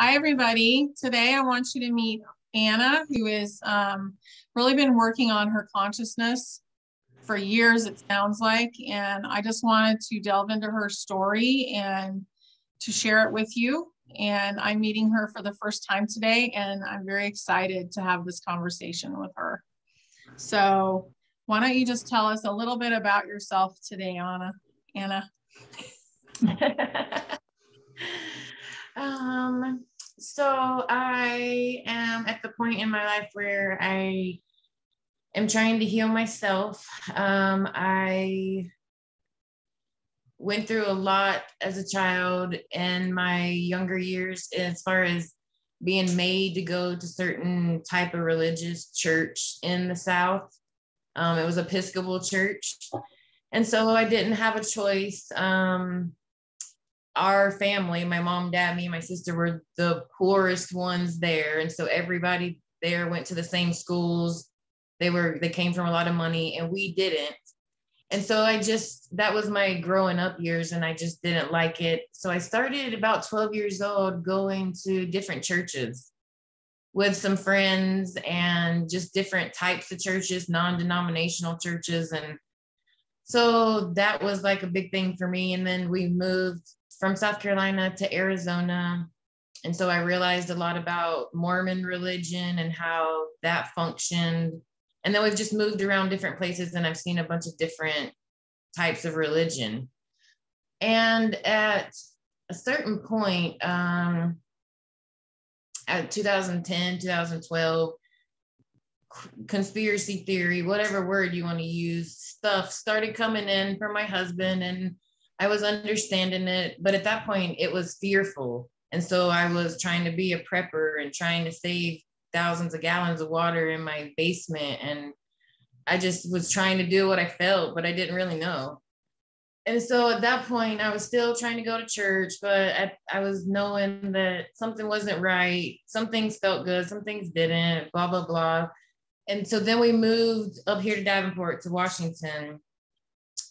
Hi, everybody. Today, I want you to meet Anna, who has really been working on her consciousness for years, it sounds like. And I just wanted to delve into her story and to share it with you. And I'm meeting her for the first time today, and I'm very excited to have this conversation with her. So why don't you just tell us a little bit about yourself today, Anna? So I am at the point in my life where I am trying to heal myself. I went through a lot as a child in my younger years as far as being made to go to certain type of religious church in the South. It was Episcopal church. And so I didn't have a choice. Our family, my mom, dad, me, and my sister were the poorest ones there. And so everybody there went to the same schools. They came from a lot of money, and we didn't. And so that was my growing up years, and I just didn't like it. So I started about 12 years old going to different churches with some friends and just different types of churches, non-denominational churches. And so that was like a big thing for me. And then we moved from South Carolina to Arizona. And so I realized a lot about Mormon religion and how that functioned. And then we've just moved around different places, and I've seen a bunch of different types of religion. And at a certain point, at 2010, 2012, conspiracy theory, whatever word you want to use, stuff started coming in from my husband, and I was understanding it. But at that point, it was fearful. And so I was trying to be a prepper and trying to save thousands of gallons of water in my basement. And I just was trying to do what I felt, but I didn't really know. And so at that point, I was still trying to go to church, but I was knowing that something wasn't right. Some things felt good, some things didn't, blah, blah, blah. And so then we moved up here to Davenport, to Washington.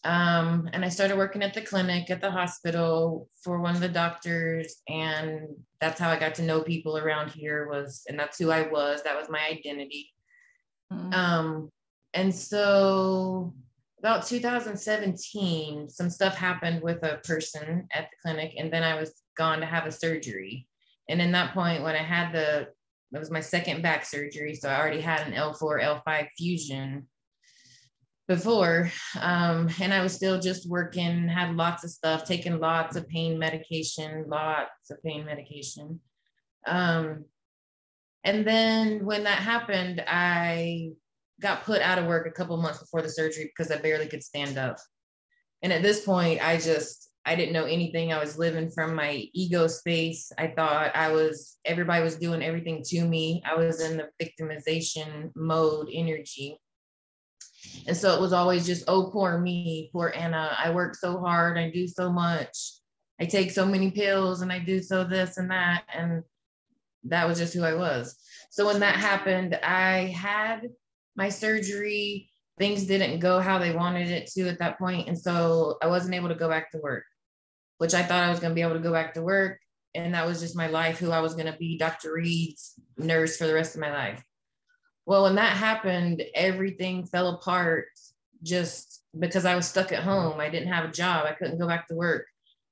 And I started working at the clinic at the hospital for one of the doctors. And that's how I got to know people around here and that's who I was. That was my identity. Mm-hmm. And so about 2017, some stuff happened with a person at the clinic, and then I was gone to have a surgery. And in that point, when I had that was my second back surgery. So I already had an L4, L5 fusion before. And I was still just working, had lots of stuff, taking lots of pain medication. And then when that happened, I got put out of work a couple months before the surgery because I barely could stand up. And at this point, I didn't know anything. I was living from my ego space. I thought everybody was doing everything to me. I was in the victimization mode energy. And so it was always just, oh, poor me, poor Anna. I work so hard. I do so much. I take so many pills, and I do so this and that. And that was just who I was. So when that happened, I had my surgery. Things didn't go how they wanted it to at that point. And so I wasn't able to go back to work, which I thought I was going to be able to go back to work. And that was just my life, who I was going to be Dr. Reed's nurse for the rest of my life. Well, when that happened, everything fell apart just because I was stuck at home. I didn't have a job. I couldn't go back to work.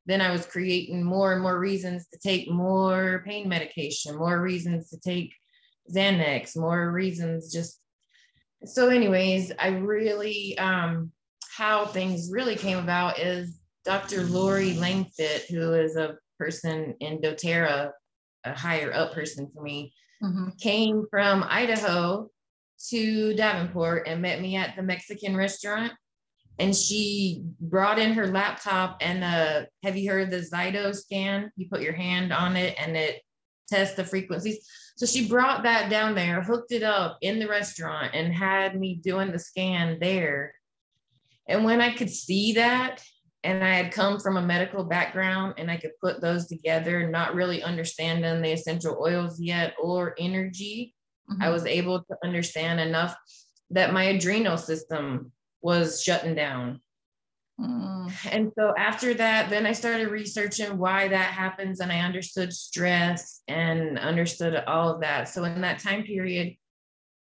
Then I was creating more and more reasons to take more pain medication, more reasons to take Xanax, more reasons just. So anyways, I really, how things really came about is Dr. Lori Langfit, who is a person in doTERRA, a higher up person for me, came from Idaho to Davenport and met me at the Mexican restaurant. And she brought in her laptop and have you heard of the Zyto scan? You put your hand on it and it tests the frequencies. So she brought that down there, hooked it up in the restaurant, and had me doing the scan there. And when I could see that, and I had come from a medical background, and I could put those together, not really understanding the essential oils yet or energy, I was able to understand enough that my adrenal system was shutting down. And so after that, then I started researching why that happens, and I understood stress and understood all of that. So in that time period,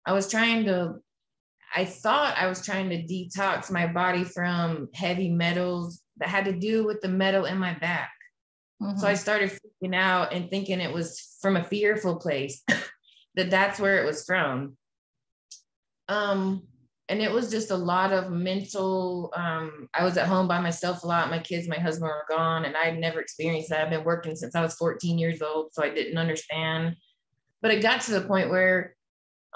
I thought I was trying to detox my body from heavy metals that had to do with the metal in my back. So I started freaking out and thinking it was from a fearful place, that's where it was from. And it was just a lot of mental, I was at home by myself a lot. My kids, my husband were gone, and I'd never experienced that. I've been working since I was 14 years old, so I didn't understand. But it got to the point where,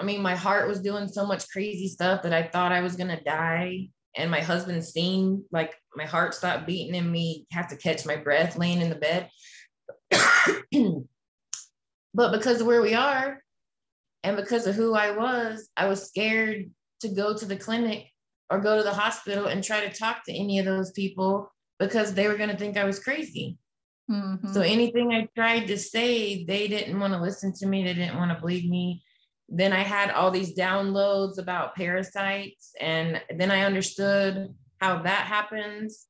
my heart was doing so much crazy stuff that I thought I was going to die. And my husband seen like my heart stopped beating and me have to catch my breath laying in the bed. But because of where we are and because of who I was scared to go to the clinic or go to the hospital and try to talk to any of those people because they were going to think I was crazy. So anything I tried to say, they didn't want to listen to me. They didn't want to believe me. Then I had all these downloads about parasites, and then I understood how that happens.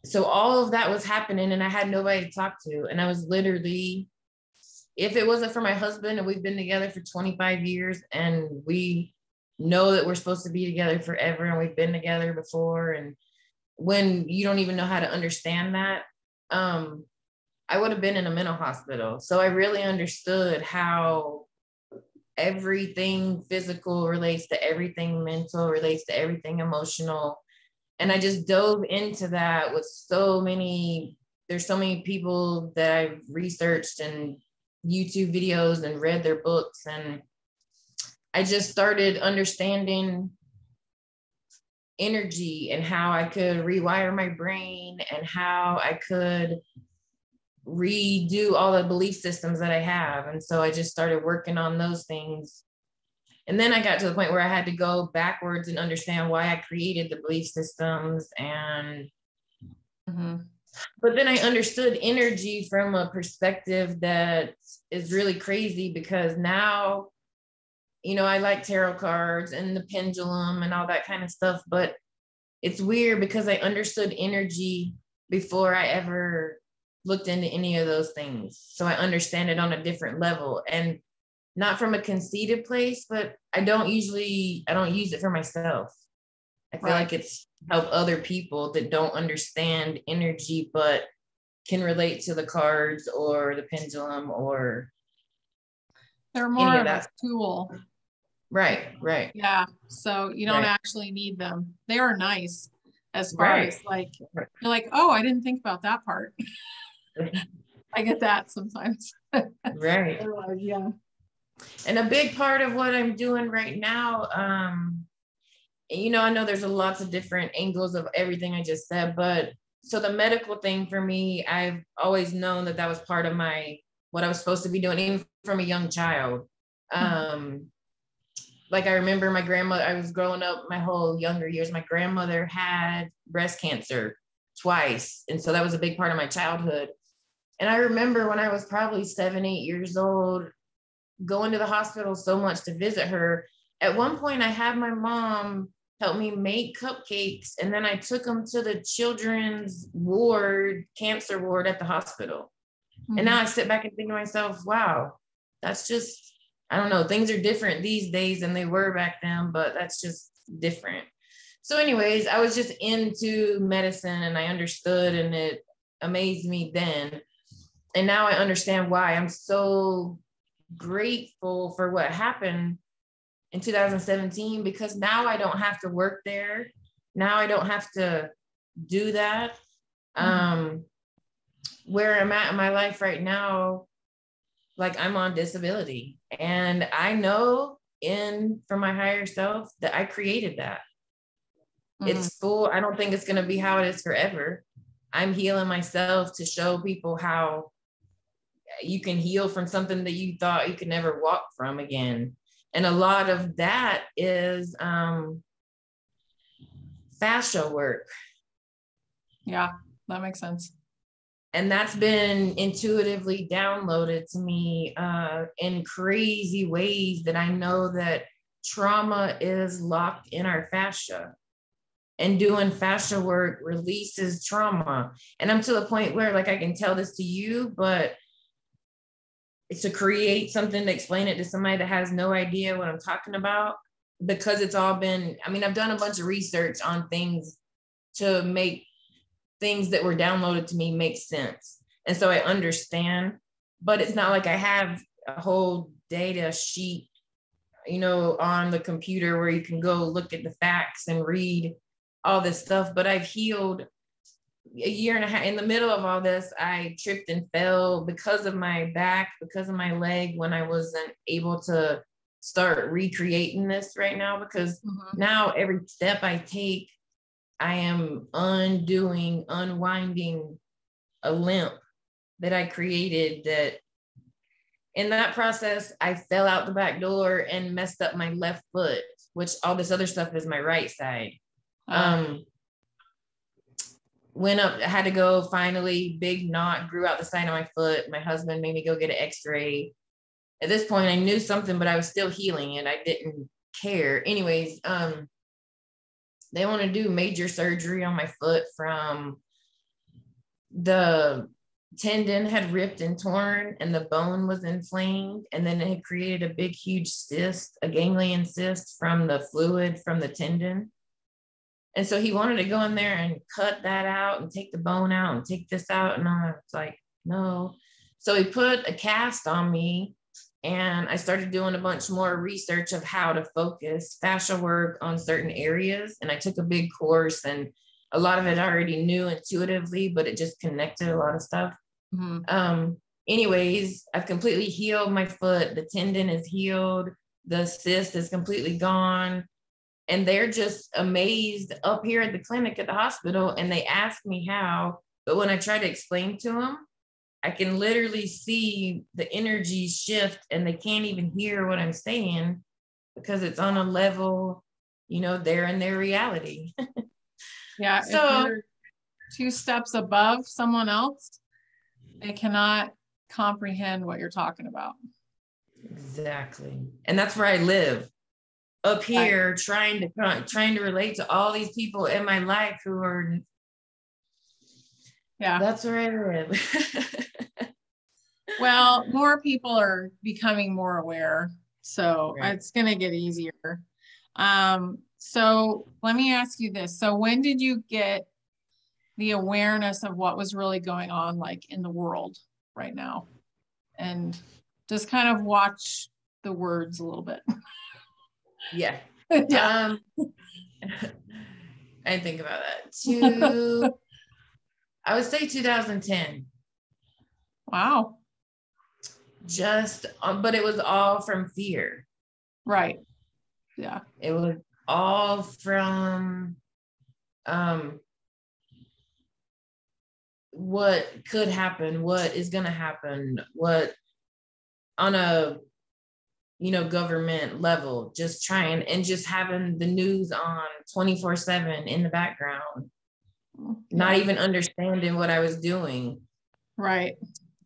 So all of that was happening, and I had nobody to talk to. And I was literally, if it wasn't for my husband, and we've been together for 25 years, and we know that we're supposed to be together forever, and we've been together before, and when you don't even know how to understand that, I would have been in a mental hospital. So I really understood how everything physical relates to everything mental, relates to everything emotional. And I just dove into that with there's so many people that I've researched and YouTube videos and read their books. And I just started understanding energy and how I could rewire my brain and how I could redo all the belief systems that I have. And so I just started working on those things. And then I got to the point where I had to go backwards and understand why I created the belief systems. And but then I understood energy from a perspective that is really crazy, because now, I like tarot cards and the pendulum and all that kind of stuff, but it's weird because I understood energy before I ever looked into any of those things. So I understand it on a different level, and not from a conceited place, but I don't use it for myself. I feel like it's help other people that don't understand energy, but can relate to the cards or the pendulum or they're more of a tool. Right. Yeah. So you don't actually need them. They are nice as far as like, you're like, oh, I didn't think about that part. I get that sometimes. Right. Yeah. And a big part of what I'm doing right now, I know there's lots of different angles of everything I just said, but so the medical thing for me, I've always known that was part of what I was supposed to be doing, even from a young child. Like I remember my grandmother, I was growing up my whole younger years, my grandmother had breast cancer twice. And so that was a big part of my childhood. And I remember when I was probably 7, 8 years old, going to the hospital so much to visit her. At one point, I had my mom help me make cupcakes, and then I took them to the children's ward, cancer ward at the hospital. And now I sit back and think to myself, wow, that's just, I don't know, things are different these days than they were back then, but that's just different. So anyways, I was just into medicine, and I understood, and it amazed me then. And now I understand why. I'm so grateful for what happened in 2017, because now I don't have to work there. Now I don't have to do that. Where I'm at in my life right now, like I'm on disability, and I know from my higher self that I created that. It's full. I don't think it's going to be how it is forever. I'm healing myself to show people how you can heal from something that you thought you could never walk from again. And a lot of that is fascia work. Yeah, that makes sense. And that's been intuitively downloaded to me in crazy ways that I know that trauma is locked in our fascia. and doing fascia work releases trauma. And I'm to the point where like I can tell this to you, but it's to create something to explain it to somebody that has no idea what I'm talking about, because it's all been, I mean, I've done a bunch of research on things to make things that were downloaded to me make sense. And so I understand, but it's not like I have a whole data sheet, you know, on the computer where you can go look at the facts and read all this stuff. But I've healed a year and a half. In the middle of all this, I tripped and fell because of my back, because of my leg, when I wasn't able to start recreating this right now, because now every step I take, I am unwinding a limp that I created. That in that process, I fell out the back door and messed up my left foot, which all this other stuff is my right side. Went up, I had to go finally, big knot grew out the side of my foot. My husband made me go get an x-ray. At this point, I knew something, but I was still healing and I didn't care. Anyways, they want to do major surgery on my foot from the tendon had ripped and torn and the bone was inflamed. And then it had created a big, huge cyst, a ganglion cyst from the fluid from the tendon. And so he wanted to go in there and cut that out and take the bone out and take this out. And I was like, no. So he put a cast on me and I started doing a bunch more research of how to focus fascia work on certain areas. And I took a big course and a lot of it I already knew intuitively, but it just connected a lot of stuff. Anyways, I've completely healed my foot. The tendon is healed. The cyst is completely gone. And they're just amazed up here at the clinic at the hospital. And they ask me how, but when I try to explain to them, I can literally see the energy shift and they can't even hear what I'm saying because it's on a level, you know, they're in their reality. Yeah. So if you're 2 steps above someone else, they cannot comprehend what you're talking about. Exactly. And that's where I live. Up here, trying to relate to all these people in my life who are, that's where I live. Well, more people are becoming more aware, so it's going to get easier. So let me ask you this. So when did you get the awareness of what was really going on, like in the world right now? And just kind of watch the words a little bit. Yeah. I think about that. I would say 2010. Wow. Just, but it was all from fear. Right. Yeah. It was all from what could happen, what is going to happen, what on a, you know, government level, just trying and just having the news on 24/7 in the background, not even understanding what I was doing. Right.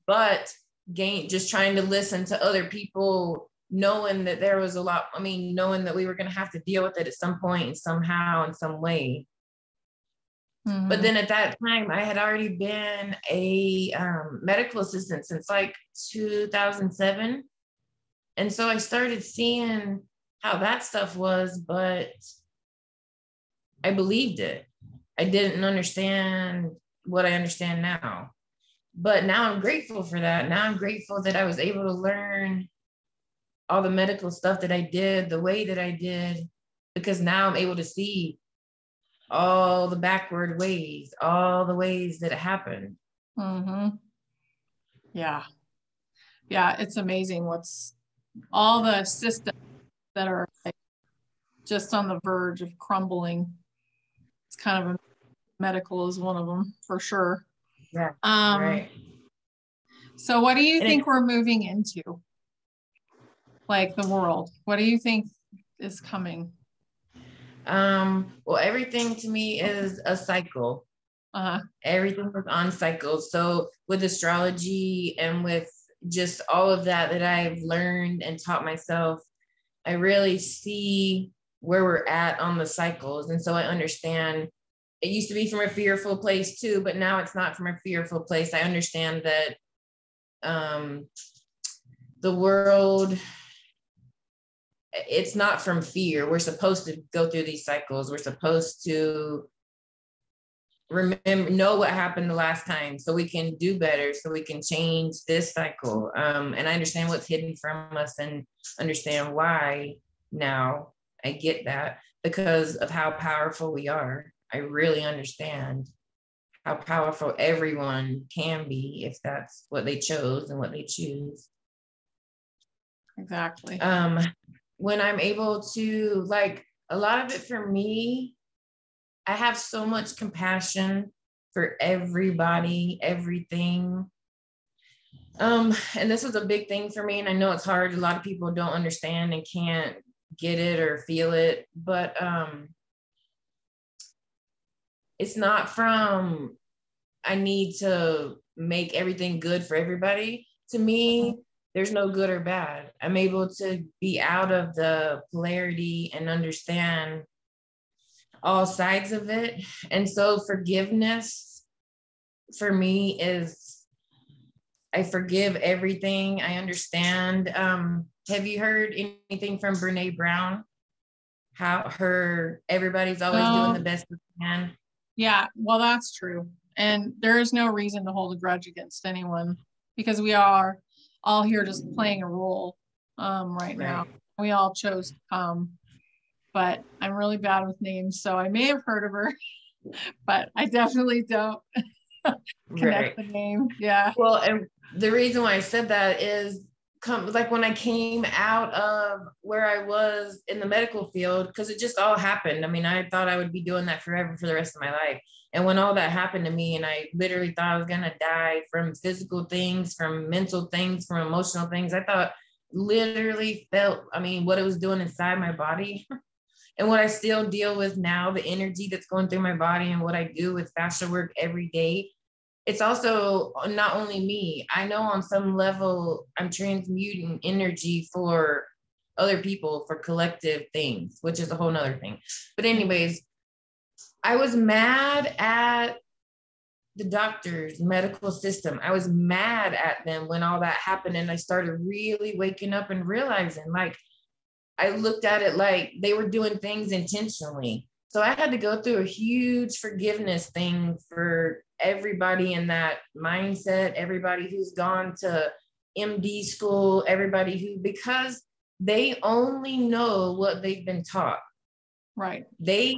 But just trying to listen to other people, knowing that there was a lot, I mean, knowing that we were going to have to deal with it at some point, somehow, in some way. But then at that time, I had already been a medical assistant since like 2007. And so I started seeing how that stuff was, but I believed it. I didn't understand what I understand now. But now I'm grateful for that. Now I'm grateful that I was able to learn all the medical stuff that I did, the way that I did, because now I'm able to see all the backward ways, all the ways that it happened. Yeah. Yeah, it's amazing what's all the systems that are like just on the verge of crumbling. It's kind of medical is one of them for sure. Yeah. Right. So what do you think we're moving into? Like the world, what do you think is coming? Well, everything to me is a cycle. Everything is on cycles. So with astrology and with just all of that I've learned and taught myself, I really see where we're at on the cycles. And so I understand it used to be from a fearful place too, but now it's not from a fearful place. I understand that the world, it's not from fear. We're supposed to go through these cycles. We're supposed to know what happened the last time so we can do better, so we can change this cycle. And I understand what's hidden from us and understand why now. I get that because of how powerful we are. I really understand how powerful everyone can be if that's what they chose and what they choose. Exactly. When I'm able to, like, a lot of it for me, I have so much compassion for everybody, everything. And this was a big thing for me. And I know it's hard. A lot of people don't understand and can't get it or feel it, but it's not from, I need to make everything good for everybody. To me, there's no good or bad. I'm able to be out of the polarity and understand all sides of it. And so forgiveness for me is, I forgive everything. I understand. Have you heard anything from Brene Brown? How everybody's always doing the best they can. Yeah, well, that's true. And there is no reason to hold a grudge against anyone because we are all here just playing a role right now. We all chose to come, but I'm really bad with names. So I may have heard of her, but I definitely don't connect the name. Yeah. Well, and the reason why I said that is like when I came out of where I was in the medical field, because it just all happened. I mean, I thought I would be doing that forever for the rest of my life. And when all that happened to me, and I literally thought I was going to die from physical things, from mental things, from emotional things, I thought literally felt, I mean, what it was doing inside my body and what I still deal with now, the energy that's going through my body and what I do with fascia work every day. It's also not only me. I know on some level I'm transmuting energy for other people, for collective things, which is a whole nother thing. But anyways, I was mad at the doctors, medical system. I was mad at them when all that happened. And I started really waking up and realizing, like, I looked at it like they were doing things intentionally. So I had to go through a huge forgiveness thing for everybody in that mindset, everybody who's gone to MD school, everybody who, because they only know what they've been taught. Right. They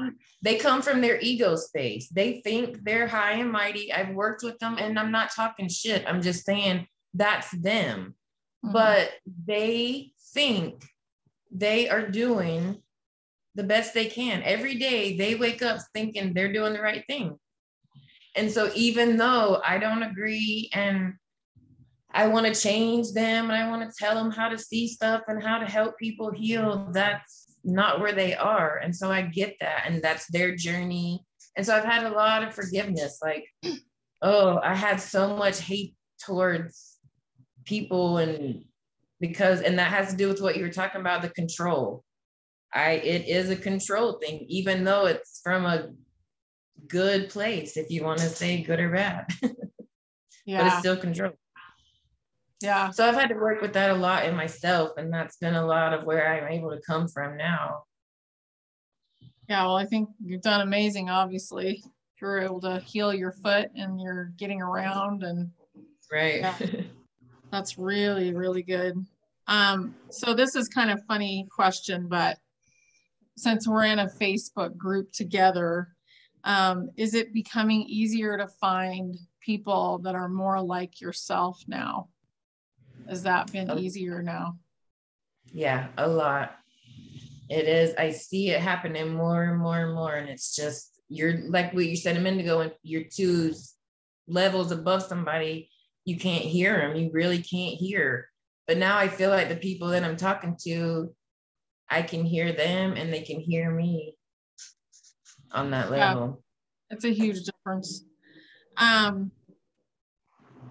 come from their ego space. They think they're high and mighty. I've worked with them and I'm not talking shit. I'm just saying that's them. Mm-hmm. But they think they are doing the best they can. Every day they wake up thinking they're doing the right thing. And so even though I don't agree and I want to change them and I want to tell them how to see stuff and how to help people heal, that's not where they are. And so I get that. And that's their journey. And so I've had a lot of forgiveness. Like, oh, I had so much hate towards people and that has to do with what you were talking about, the control. It is a control thing, even though it's from a good place, if you want to say good or bad. Yeah. But it's still control. Yeah. So I've had to work with that a lot in myself, and that's been a lot of where I'm able to come from now. Yeah, well, I think you've done amazing, obviously. You're able to heal your foot and you're getting around and right. Yeah, that's really, really good. So this is kind of funny question, but since we're in a Facebook group together, is it becoming easier to find people that are more like yourself now? Has that been easier now? Yeah, a lot. It is. I see it happening more and more and more. And it's just, you're like what you said a minute ago, when you're 2 levels above somebody, you can't hear them. You really can't hear. But now I feel like the people that I'm talking to, I can hear them and they can hear me on that level. Yeah, it's a huge difference.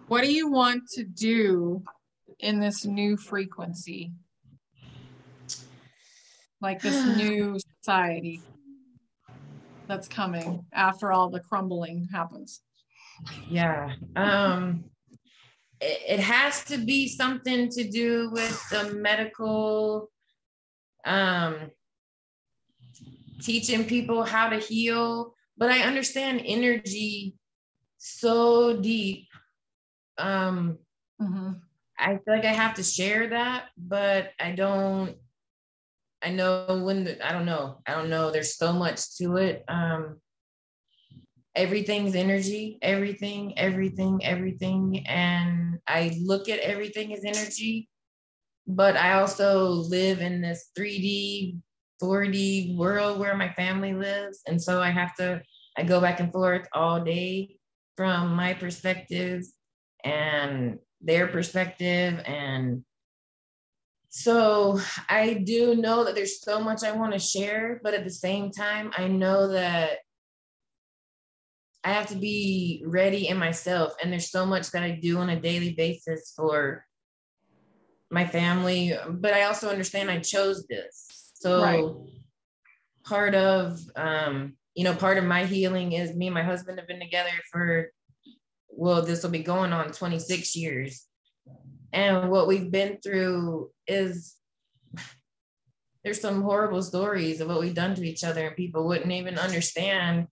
What do you want to do in this new frequency? like this new society that's coming after all the crumbling happens? Yeah. It has to be something to do with the medical, teaching people how to heal. But I understand energy so deep. I feel like I have to share that, but I don't. I know I don't know. There's so much to it. Everything's energy, everything. And I look at everything as energy, but I also live in this 3D, 4D world where my family lives. And so I go back and forth all day from my perspective and their perspective. And so I do know that there's so much I want to share, but at the same time, I know that I have to be ready in myself. And there's so much that I do on a daily basis for my family, but I also understand I chose this. So right. Part of my healing is me and my husband have been together for, this will be going on 26 years. And what we've been through is, there's some horrible stories of what we've done to each other and people wouldn't even understand.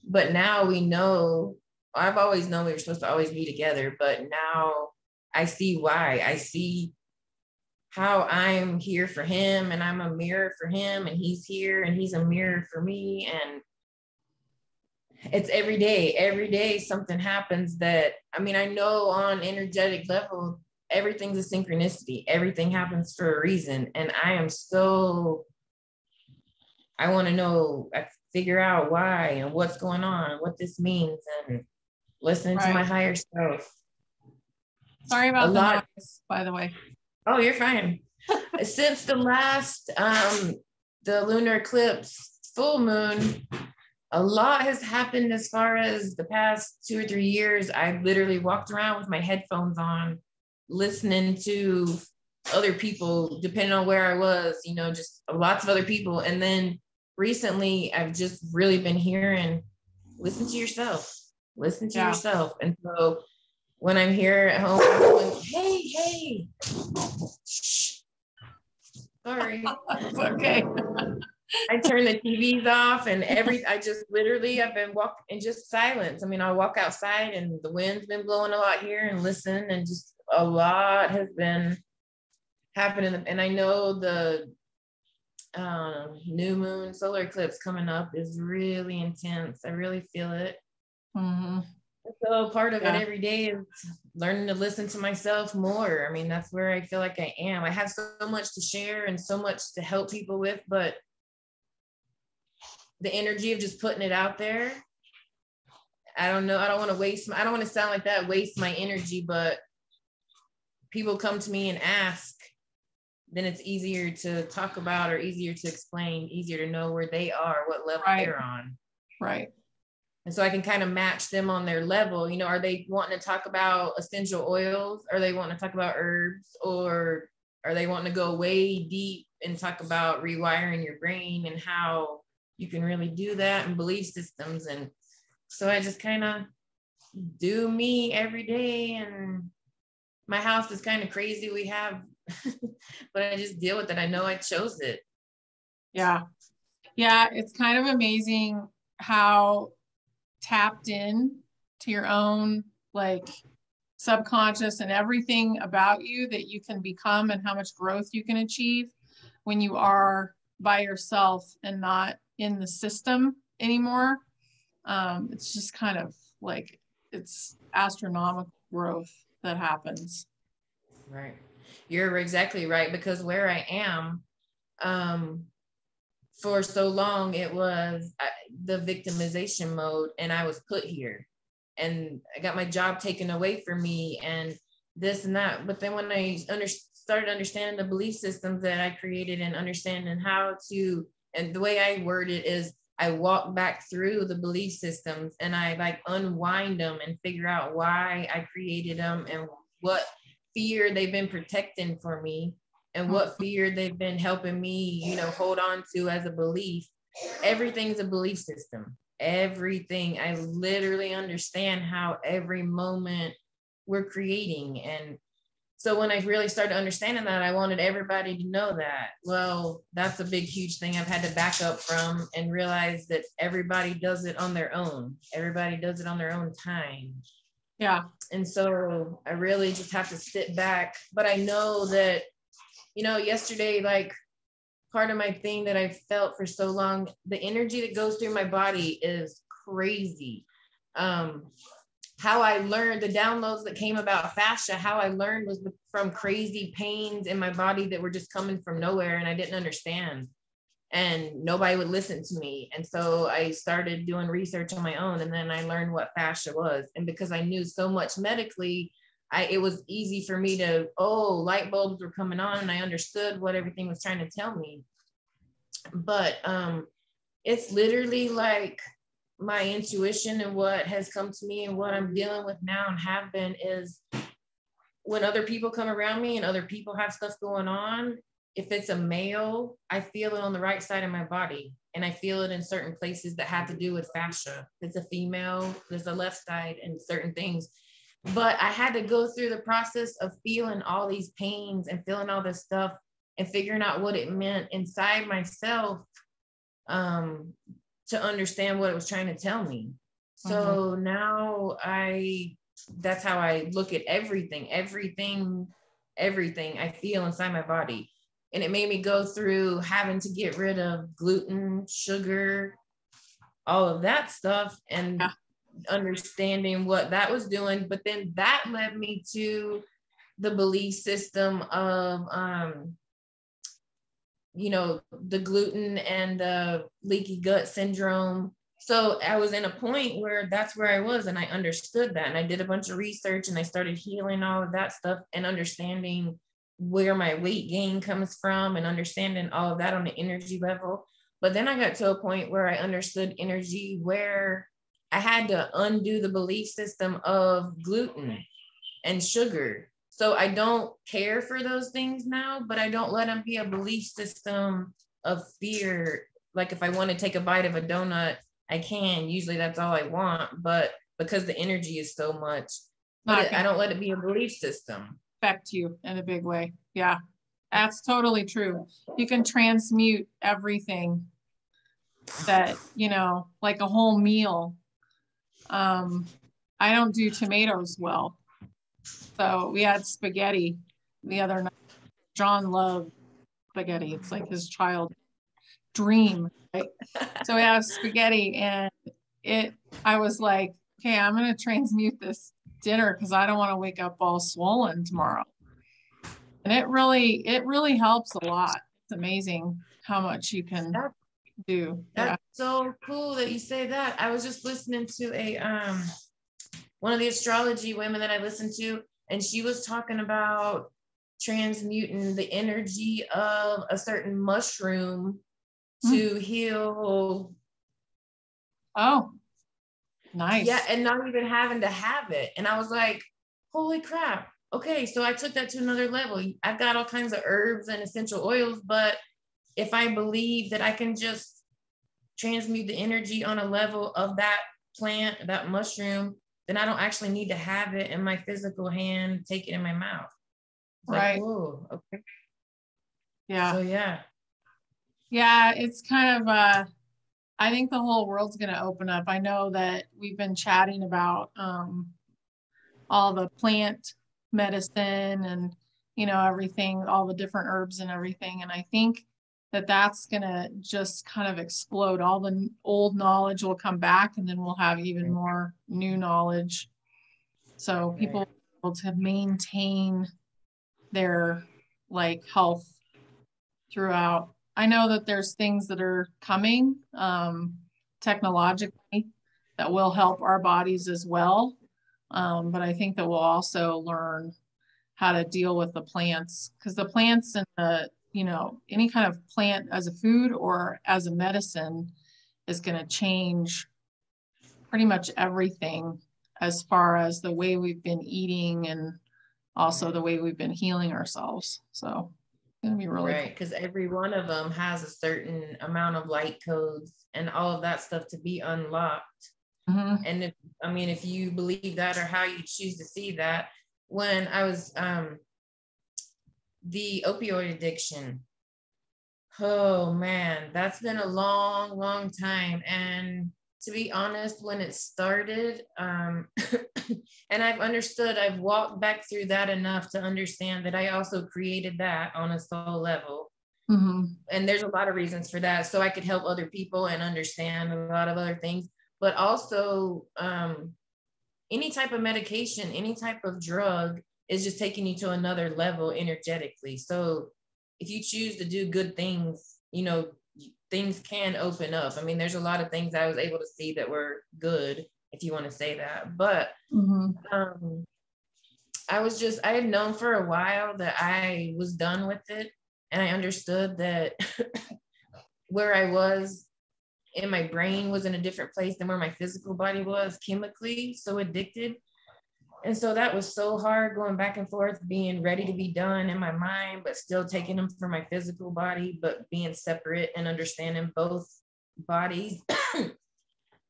But now we know, I've always known we were supposed to always be together, but now I see why. I see how I'm here for him and I'm a mirror for him, and he's here and he's a mirror for me. And it's every day something happens that, I know on energetic level, everything's a synchronicity. Everything happens for a reason. And I want to know, I figure out why and what's going on, what this means, and listening to my higher self. Sorry about the noise, by the way. Oh, you're fine. Since the last, the lunar eclipse, full moon, a lot has happened as far as the past 2 or 3 years. I literally walked around with my headphones on, listening to other people, depending on where I was, just lots of other people. And then recently, I've just really been hearing, listen to yourself. And so when I'm here at home, I'm going, hey, shh. Sorry. It's okay. I turn the TVs off and I've been walking in just silence. I walk outside and the wind's been blowing a lot here, and listen, and just a lot has been happening. And I know the new moon solar eclipse coming up is really intense. I really feel it. Mm-hmm. So part of it every day is learning to listen to myself more. That's where I feel like I am. I have so much to share and so much to help people with, but the energy of just putting it out there, I don't know. I don't want to sound like that, waste my energy, but people come to me and ask, then it's easier to talk about, or easier to explain, easier to know where they are, what level they're on. Right. And so I can kind of match them on their level. Are they wanting to talk about essential oils? Are they wanting to talk about herbs? Or are they wanting to go way deep and talk about rewiring your brain and how you can really do that, and belief systems? And so I just kind of do me every day. And my house is kind of crazy. We have, but I just deal with it. I know I chose it. Yeah. Yeah. It's kind of amazing how tapped in to your own subconscious and everything about you that you can become, and how much growth you can achieve when you are by yourself and not in the system anymore. It's just kind of it's astronomical growth that happens. Right. You're exactly right, because where I am, for so long, it was the victimization mode, and I was put here, and I got my job taken away from me, and this and that. But then when I started understanding the belief systems that I created, and understanding how to, and the way I word it is, I walk back through the belief systems and I unwind them and figure out why I created them and what fear they've been protecting for me. and what fear they've been helping me, hold on to as a belief. Everything's a belief system. Everything. I literally understand how every moment we're creating. And so when I really started understanding that, I wanted everybody to know that. Well, that's a big, huge thing I've had to back up from and realize that everybody does it on their own. Everybody does it on their own time. Yeah. And so I really just have to sit back. But I know that, yesterday, like, part of my thing that I felt for so long, the energy that goes through my body is crazy. How I learned, the downloads that came about fascia, how I learned was from crazy pains in my body that were just coming from nowhere, and I didn't understand, and nobody would listen to me. And so I started doing research on my own, and then I learned what fascia was. And because I knew so much medically, it was easy for me to, light bulbs were coming on, and I understood what everything was trying to tell me. But it's literally like my intuition and what has come to me and what I'm dealing with now and have been is when other people come around me and other people have stuff going on, if it's a male, I feel it on the right side of my body. And I feel it in certain places that have to do with fascia. If it's a female, there's a left side and certain things. But I had to go through the process of feeling all these pains and feeling all this stuff and figuring out what it meant inside myself to understand what it was trying to tell me. So now that's how I look at everything I feel inside my body. And it made me go through having to get rid of gluten, sugar, all of that stuff, and understanding what that was doing. But then that led me to the belief system of the gluten and the leaky gut syndrome. So I was in a point where that's where I was, and I understood that, and I did a bunch of research, and I started healing all of that stuff and understanding where my weight gain comes from and understanding all of that on the energy level. But then I got to a point where I understood energy, where I had to undo the belief system of gluten and sugar. So I don't care for those things now, but I don't let them be a belief system of fear. Like if I want to take a bite of a donut, I can. Usually that's all I want, but because the energy is so much, I don't let it be a belief system. Affect you in a big way. Yeah, that's totally true. You can transmute everything that, like a whole meal. I don't do tomatoes well. So we had spaghetti the other night. John loved spaghetti. It's like his child dream, right? So we have spaghetti, and I was like, okay, I'm going to transmute this dinner because I don't want to wake up all swollen tomorrow. And it really helps a lot. It's amazing how much you can do. That's so cool that you say that. I was just listening to one of the astrology women that I listened to, and she was talking about transmuting the energy of a certain mushroom to heal. Oh, nice. Yeah, and not even having to have it. And I was like, holy crap. Okay, so I took that to another level. I've got all kinds of herbs and essential oils, but if I believe that I can just transmute the energy on a level of that plant, that mushroom, then I don't actually need to have it in my physical hand, take it in my mouth. It's right. Like, whoa, okay. Yeah. So yeah. Yeah, it's kind of I think the whole world's going to open up. I know that we've been chatting about all the plant medicine and, everything, all the different herbs and everything. And I think that that's going to just kind of explode. All the old knowledge will come back, and then we'll have even more new knowledge. So people will be able to maintain their health throughout. I know that there's things that are coming technologically that will help our bodies as well. But I think that we'll also learn how to deal with the plants, because the plants and the, any kind of plant as a food or as a medicine is going to change pretty much everything as far as the way we've been eating and also the way we've been healing ourselves. So gonna be really right, because every one of them has a certain amount of light codes and all of that stuff to be unlocked. Mm-hmm. And if you believe that or how you choose to see that, when I was the opioid addiction, oh man, that's been a long, long time. And to be honest, when it started, and I've walked back through that enough to understand that I also created that on a soul level. Mm-hmm. And there's a lot of reasons for that. So I could help other people and understand a lot of other things, but also any type of medication, any type of drug is just taking you to another level energetically. So if you choose to do good things, things can open up. I mean, there's a lot of things I was able to see that were good, if you want to say that. But I had known for a while that I was done with it. And I understood that where I was in my brain was in a different place than where my physical body was chemically, so addicted. And so that was so hard, going back and forth, being ready to be done in my mind, but still taking them for my physical body, but being separate and understanding both bodies.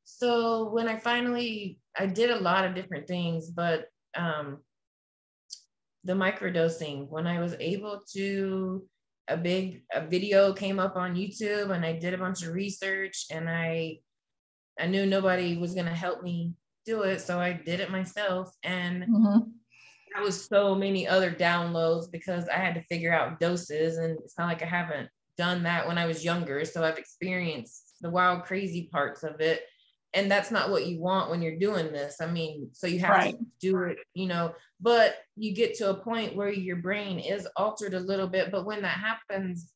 So when I did a lot of different things, but the microdosing, when I was able to, a video came up on YouTube and I did a bunch of research, and I knew nobody was going to help me do it. So I did it myself. And that was so many other downloads because I had to figure out doses, and it's not like I haven't done that when I was younger. So I've experienced the wild, crazy parts of it. And that's not what you want when you're doing this. I mean, so you have to do it, but you get to a point where your brain is altered a little bit. But when that happens,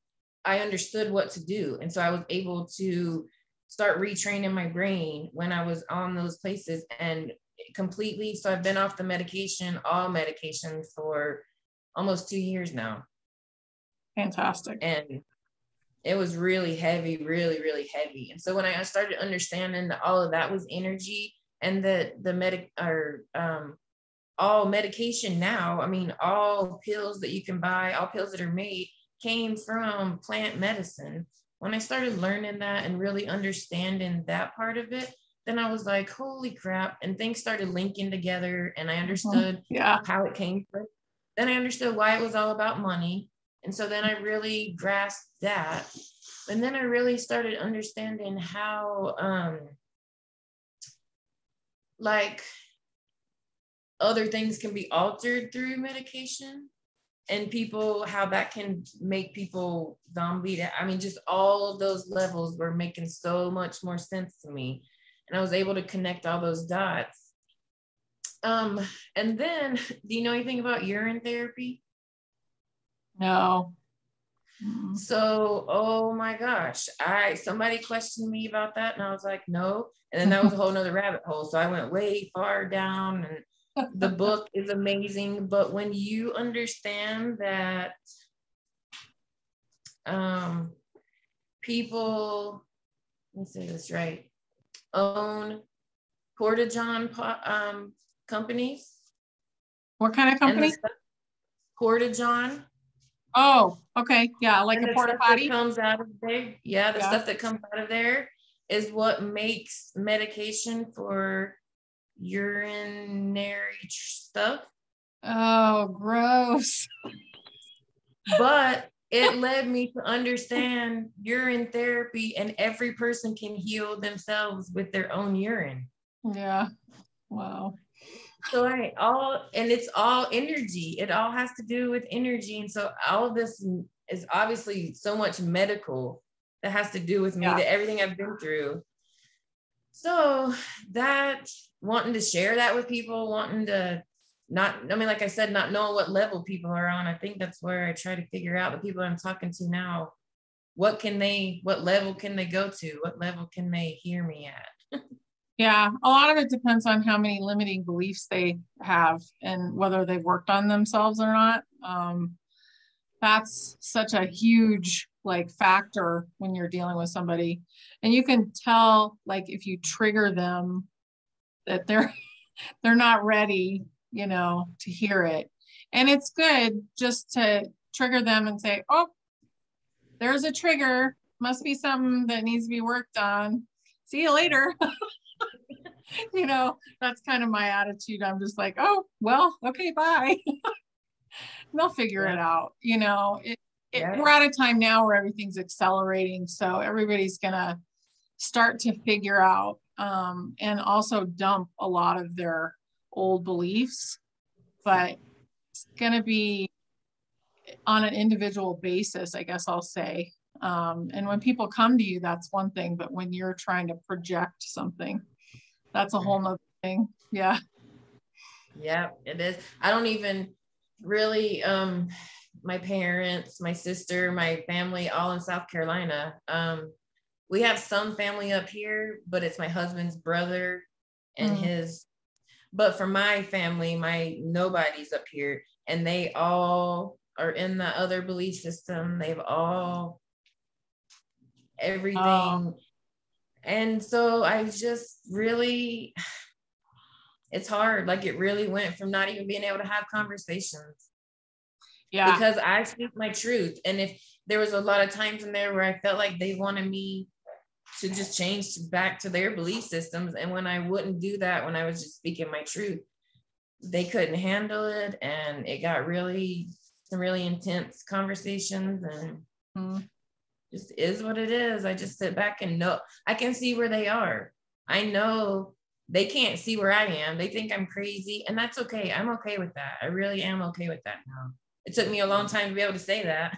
I understood what to do. And so I was able to start retraining my brain when I was on those places and completely. So I've been off the all medication for almost 2 years now. Fantastic. And it was really heavy, really, really heavy. And so when I started understanding that all of that was energy, and that all medication now, I mean, all pills that you can buy, all pills that are made came from plant medicine. When I started learning that and really understanding that part of it, then I was like, holy crap. And things started linking together, and I understood how it came from. Then I understood why it was all about money. And so then I really grasped that. And then I really started understanding how, other things can be altered through medication, and how that can make people zombie. I mean, just all of those levels were making so much more sense to me. And I was able to connect all those dots. And then, do you know anything about urine therapy? No. So, oh my gosh, somebody questioned me about that, and I was like, no. And then that was a whole nother rabbit hole. So I went way far down, and the book is amazing. But when you understand that people, let me say this right, own porta-john companies. What kind of company? Porta-john. Oh, okay. Yeah, like a porta potty. Comes out of there. Yeah, the stuff that comes out of there is what makes medication for urinary stuff. Oh, gross. But it led me to understand urine therapy, and every person can heal themselves with their own urine. Yeah. Wow. So it's all energy. It all has to do with energy. And so all of this is obviously so much medical that has to do with me, that everything I've been through. So that, wanting to share that with people, wanting to like I said, not knowing what level people are on. I think that's where I try to figure out the people I'm talking to now. What level can they go to? What level can they hear me at? Yeah, a lot of it depends on how many limiting beliefs they have and whether they've worked on themselves or not. That's such a huge factor when you're dealing with somebody, and you can tell if you trigger them that they're not ready, to hear it. And it's good just to trigger them and say, oh, there's a trigger. Must be something that needs to be worked on. See you later. That's kind of my attitude. I'm just like, oh, well, okay, bye. They'll figure it out. We're at a time now where everything's accelerating. So everybody's going to start to figure out and also dump a lot of their old beliefs. But it's going to be on an individual basis, I guess I'll say. And when people come to you, that's one thing. But when you're trying to project something, that's a whole nother thing. Yeah. Yeah, it is. I don't even really, my parents, my sister, my family, all in South Carolina. We have some family up here, but it's my husband's brother and but for my family, nobody's up here, and they all are in the other belief system. They've all everything. Oh. And so I just really, it's hard. Like, it really went from not even being able to have conversations. Yeah. Because I speak my truth. And if there was a lot of times in there where I felt like they wanted me to just change back to their belief systems. And when I wouldn't do that, when I was just speaking my truth, they couldn't handle it. And it got some really intense conversations, and just is what it is. I just sit back and know, I can see where they are. I know they can't see where I am. They think I'm crazy, and that's okay. I'm okay with that. I really am okay with that now. It took me a long time to be able to say that,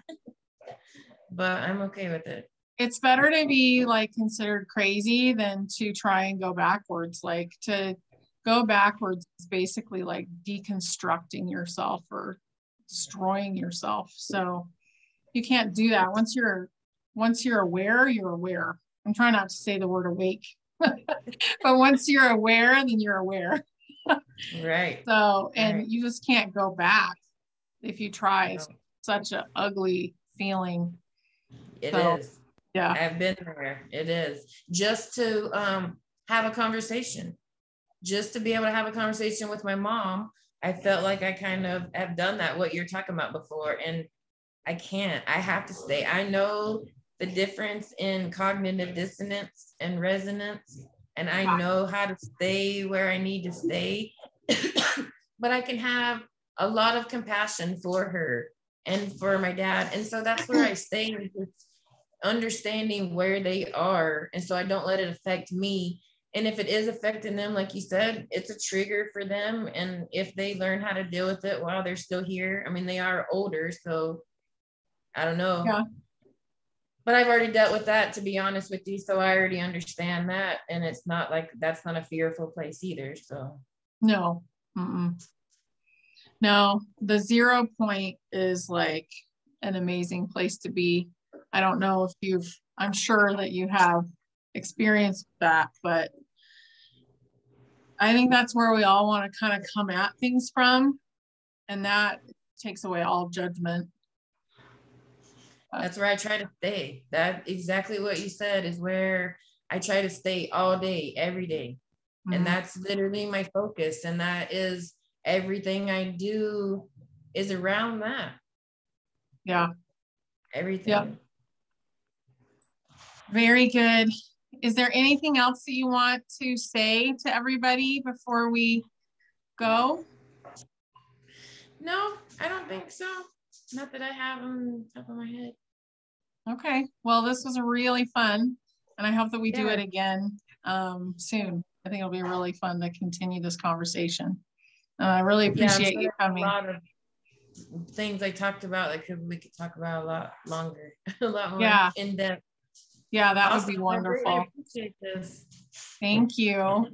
but I'm okay with it. It's better to be like considered crazy than to try and go backwards. Like, to go backwards is basically like deconstructing yourself or destroying yourself. So you can't do that. Once you're aware, you're aware. I'm trying not to say the word awake, but once you're aware, then you're aware. Right. So, and you just can't go back if you try. It's such an ugly feeling. It is. Yeah. I've been there. It is. Just to have a conversation, just to be able to have a conversation with my mom. I felt like I kind of have done that, what you're talking about before. And I can't. I have to stay. I know the difference in cognitive dissonance and resonance, and I know how to stay where I need to stay. But I can have a lot of compassion for her and for my dad. And so that's where I stay, with understanding where they are. And so I don't let it affect me. And if it is affecting them, like you said, it's a trigger for them. And if they learn how to deal with it while they're still here, I mean, they are older, so I don't know. Yeah. But I've already dealt with that, to be honest with you. So I already understand that. And it's not like, that's not a fearful place either. So no. No, the 0 point is like an amazing place to be. I don't know if I'm sure that you have experienced that, but I think that's where we all want to kind of come at things from. And that takes away all judgment. That's where I try to stay. That exactly what you said is where I try to stay all day, every day. And that's literally my focus. And that is everything I do is around that. Yeah. Everything. Yeah. Very good. Is there anything else that you want to say to everybody before we go? No, I don't think so. Not that I have on top of my head. Okay. Well, this was really fun, and I hope that we do it again soon. I think it'll be really fun to continue this conversation. I really appreciate you coming. A lot of things I talked about we could talk about a lot longer, a lot more in depth. Yeah, that would be wonderful. I really appreciate this. Thank you.